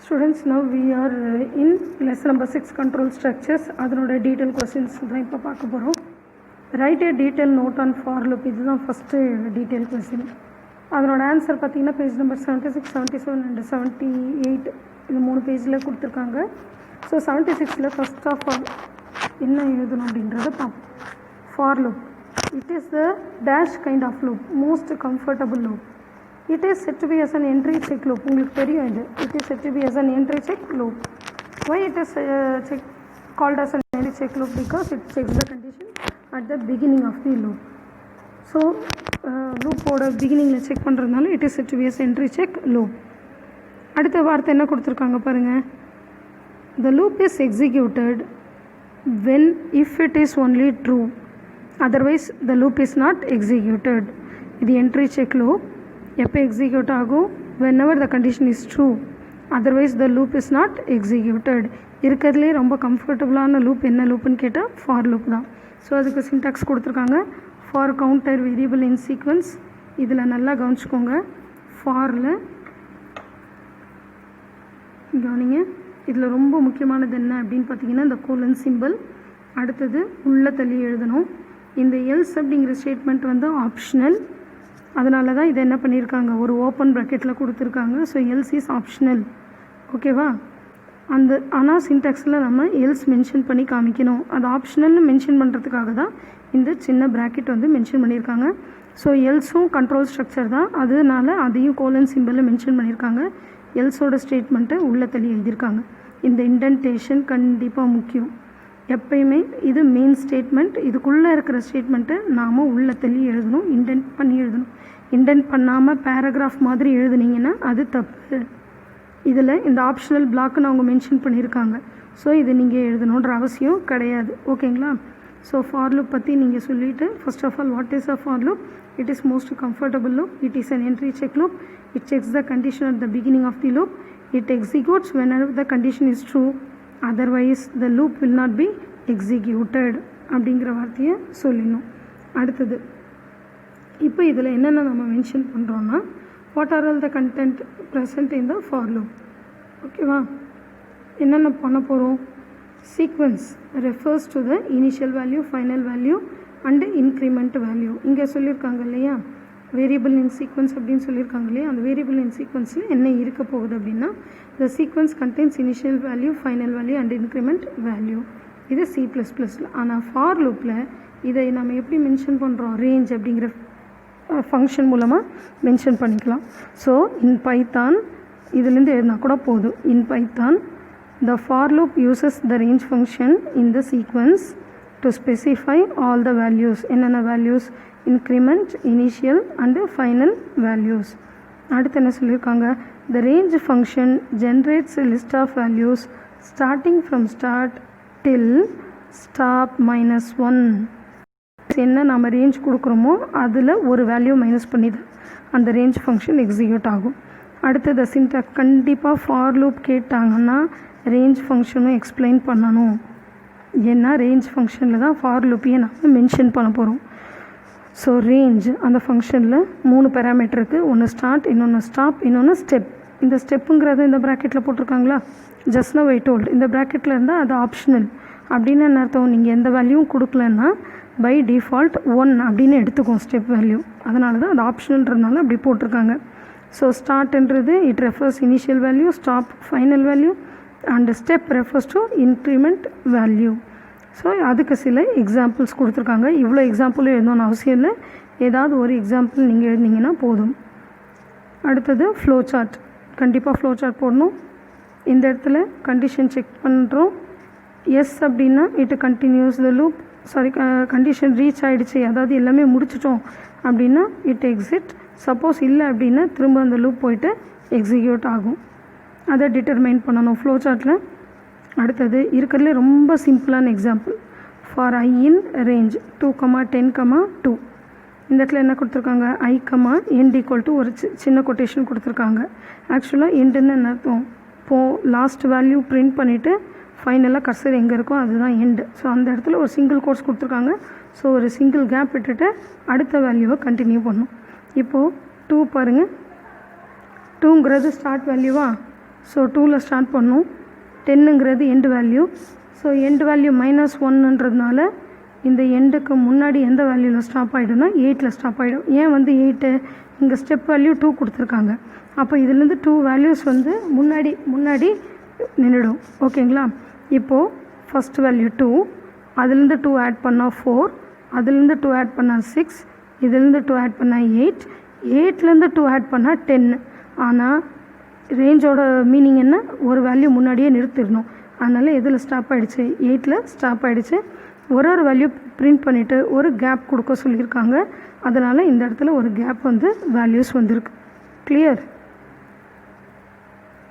Students, now we are in lesson number 6 control structures. அதனோட detail questions தான் இப்போ பார்க்க போகிறோம். Write a detail note on for loop. இதுதான் first detail question. அதனோட ஆன்சர் பார்த்தீங்கன்னா பேஜ் நம்பர் 76, 77 and 78 இது 3 பேஜில் கொடுத்துருக்காங்க. ஸோ 76ல் ஃபர்ஸ்ட் ஆஃப் ஆல் என்ன எழுதணும் அப்படின்றத பார்ப்போம். For loop, it is the dash kind of loop, most comfortable loop. It is said to be as an entry check loop. உங்களுக்கு தெரியும் இது. It is said to be as an entry check loop. Why it is called as an entry check loop? Because it checks the condition at the beginning of the loop. So லூப்போட பிகினிங்கில் check பண்ணுறதுனால it is said to be as entry check loop. அடுத்த வார்த்தை என்ன கொடுத்துருக்காங்க பாருங்கள். The loop is executed when if it is only true. Otherwise the loop is not executed. இது entry check loop. எப்போ எக்ஸிக்யூட் ஆகும்? whenever the condition is true. otherwise the loop is not executed. இருக்கிறதுலே ரொம்ப கம்ஃபர்டபுளான loop என்ன லூப்புன்னு கேட்டால் for loop தான். ஸோ அதுக்கு சின்டாக்ஸ் கொடுத்துருக்காங்க. For counter variable in sequence. இதில் நல்லா கவனிச்சுக்கோங்க. ஃபாரில் கவனிங்க, இதில் ரொம்ப முக்கியமானது என்ன அப்படின்னு பார்த்தீங்கன்னா இந்த கோலன் சிம்பிள். அடுத்தது உள்ள தள்ளி எழுதணும். இந்த எல்ஸ் அப்படிங்கிற ஸ்டேட்மெண்ட் வந்து ஆப்ஷனல். அதனால தான் இதை என்ன பண்ணியிருக்காங்க, ஒரு ஓப்பன் ப்ராக்கெட்டில் கொடுத்துருக்காங்க. So else is optional. ஓகேவா? அந்த ஆனால் சின்டாக்ஸில் நம்ம எல்ஸ் மென்ஷன் பண்ணி காமிக்கணும். அது ஆப்ஷனல்னு மென்ஷன் பண்ணுறதுக்காக தான் இந்த சின்ன ப்ராக்கெட் வந்து மென்ஷன் பண்ணியிருக்காங்க. ஸோ எல்ஸும் கண்ட்ரோல் ஸ்ட்ரக்சர் தான், அதனால அதையும் கோலன் சிம்பிளில் மென்ஷன் பண்ணியிருக்காங்க. எல்ஸோட ஸ்டேட்மெண்ட்டை உள்ள தள்ளி எழுதியிருக்காங்க. இந்த இண்டென்டேஷன் கண்டிப்பாக முக்கியம். எப்பயுமே இது மெயின் ஸ்டேட்மெண்ட், இதுக்குள்ளே இருக்கிற ஸ்டேட்மெண்ட்டை நாம் உள்ள தள்ளி எழுதணும், இண்டென்ட் பண்ணி எழுதணும். இண்டென்ட் பண்ணாமல் பேராகிராஃப் மாதிரி எழுதுனீங்கன்னா அது தப்பு. இதில் இந்த ஆப்ஷனல் பிளாக்குன்னு அவங்க மென்ஷன் பண்ணியிருக்காங்க. ஸோ இது நீங்கள் எழுதணுன்ற அவசியம் கிடையாது. ஓகேங்களா? ஸோ ஃபார் லூப் பற்றி நீங்கள் சொல்லிவிட்டு, first of all what is a for loop? It is most comfortable loop. It is an entry check loop. It checks the condition at the beginning of the loop. It executes whenever the condition is true. otherwise the loop will not be executed அப்படிங்கிற வார்த்தையை சொல்லணும். அடுத்தது இப்போ இதில் என்னென்ன நம்ம mention பண்ணுறோன்னா, what are all the content present in the for loop. ஓகேவா? என்னென்ன பண்ண போகிறோம்? Sequence refers to the initial value, final value and increment value. இங்கே சொல்லியிருக்காங்க இல்லையா, வேரியபிள் இன் சீக்வன்ஸ் அப்படின்னு சொல்லியிருக்காங்க இல்லையா. அந்த வேரியபிள் இன் சீக்வன்ஸில் என்ன இருக்க போகுது அப்படின்னா, த sequence contains initial value, final value and increment value. இது C++ல. ஆனால் ஃபார் லூப்பில் இதை நம்ம எப்படி மென்ஷன் பண்ணுறோம்? ரேஞ்ச் அப்படிங்கிற ஃபங்க்ஷன் மூலமாக மென்ஷன் பண்ணிக்கலாம். ஸோ இன் பைத்தான் இதுலேருந்து எழுதினா கூட போதும். இன் Python the for loop uses the range function in the sequence to specify all the values. என்னென்ன values? increment, initial and final values. அடுத்து என்ன சொல்லியிருக்காங்க? the range function generates a list of values starting from start till stop -1. என்ன நம்ம range கொடுக்குறோமோ அதில் ஒரு value minus பண்ணி தான் அந்த ரேஞ்ச் ஃபங்க்ஷன் எக்ஸிக்யூட் ஆகும். அடுத்தது சின்டாக்ஸ் கண்டிப்பாக ஃபார் லூப் கேட்டாங்கன்னா ரேஞ்ச் ஃபங்க்ஷனும் எக்ஸ்பிளைன் பண்ணணும். ஏன்னா ரேஞ்ச் ஃபங்க்ஷனில் தான் ஃபார் லூப்பையே நம்ம மென்ஷன் பண்ண போகிறோம். ஸோ ரேஞ்ச் அந்த ஃபங்க்ஷனில் 3 பேராமீட்டர் இருக்குது. ஒன்று ஸ்டார்ட், இன்னொன்று ஸ்டாப், இன்னொன்று ஸ்டெப். இந்த ஸ்டெப்புங்கிறத இந்த ப்ராக்கெட்டில் போட்டிருக்காங்களா, ஜஸ்ட் நவ் ஐ டோல்ட். இந்த ப்ராக்கெட்டில் இருந்தால் அது ஆப்ஷனல். அப்படின்னு என்ன அர்த்தம்? நீங்கள் எந்த வேல்யூவும் கொடுக்கலன்னா பை டிஃபால்ட் 1 அப்படின்னு எடுத்துக்கும் ஸ்டெப் வேல்யூ. அதனால தான் அது ஆப்ஷனல்ன்றதுனால அப்படி போட்டிருக்காங்க. ஸோ ஸ்டார்ட்ன்றது it refers initial value, stop final value and step refers to increment value. So அதுக்கு சில எக்ஸாம்பிள்ஸ் கொடுத்துருக்காங்க. இவ்வளோ எக்ஸாம்பிளும் எழுதணும்னு அவசியம் இல்லை, ஏதாவது ஒரு எக்ஸாம்பிள் நீங்கள் எழுதிங்கன்னா போதும். அடுத்தது ஃப்ளோ சார்ட். கண்டிப்பாக ஃப்ளோ சார்ட் போடணும். இந்த இடத்துல கண்டிஷன் செக் பண்ணுறோம். எஸ் அப்படின்னா it continuous the loop. Sorry, condition reach ஆகிடுச்சு, அதாவது எல்லாமே முடிச்சிட்டோம் அப்படின்னா இட் எக்ஸிட். சப்போஸ் இல்லை அப்படின்னா திரும்ப அந்த லூப் போயிட்டு எக்ஸிக்யூட் ஆகும். அதை டிட்டர்மைன் பண்ணணும் ஃப்ளோ சார்ட்டில். அடுத்தது இருக்கிறதுல ரொம்ப சிம்பிளான example. For I in range 2,10,2. இந்த இடத்துல என்ன கொடுத்துருக்காங்க? ஐ எண்ட் ஈக்குவல் டு ஒரு சின்ன கொட்டேஷன் கொடுத்துருக்காங்க. ஆக்சுவலாக எண்டுன்னு என்ன அர்த்தம்? இப்போது லாஸ்ட் வேல்யூ பிரிண்ட் பண்ணிவிட்டு ஃபைனலாக கர்சர் எங்கே இருக்கோ அதுதான் எண்டு. ஸோ அந்த இடத்துல ஒரு சிங்கிள் கோட்ஸ் கொடுத்துருக்காங்க. ஸோ ஒரு சிங்கிள் கேப் விட்டுட்டு அடுத்த வேல்யூவை கண்டினியூ பண்ணும். இப்போது 2 பாருங்கள், 2ங்கிறது ஸ்டார்ட் வேல்யூவா, ஸோ 2ல் ஸ்டார்ட் பண்ணோம். 10ங்கிறது end value. So end value -1ன்றதுனால இந்த எண்டுக்கு முன்னாடி எந்த வேல்யூவில் ஸ்டாப் ஆகிடும்னா 8ல் ஸ்டாப் ஆகிடும். ஏன் வந்து 8? இங்கே ஸ்டெப் வேல்யூ 2 கொடுத்துருக்காங்க. அப்போ இதுலேருந்து 2 வேல்யூஸ் வந்து முன்னாடி நின்றுடும். ஓகேங்களா? இப்போது ஃபஸ்ட் வேல்யூ 2, அதுலேருந்து 2 ஆட் பண்ணால் 4, அதுலேருந்து 2 ஆட் பண்ணால் 6, இதுலேருந்து 2 ஆட் பண்ணால் 8, 8லேருந்து 2 ஆட் பண்ணால் 10. ஆனால் ரேஞ்சோட மீனிங் என்ன? ஒரு வேல்யூ முன்னாடியே நிறுத்திடணும். அதனால் எதில் ஸ்டாப் ஆகிடுச்சு? 8ல் ஸ்டாப் ஆகிடுச்சு. ஒரு வேல்யூ பிரிண்ட் பண்ணிவிட்டு ஒரு கேப் கொடுக்க சொல்லியிருக்காங்க. அதனால் இந்த இடத்துல ஒரு கேப் வந்து வேல்யூஸ் வந்திருக்கு. கிளியர்?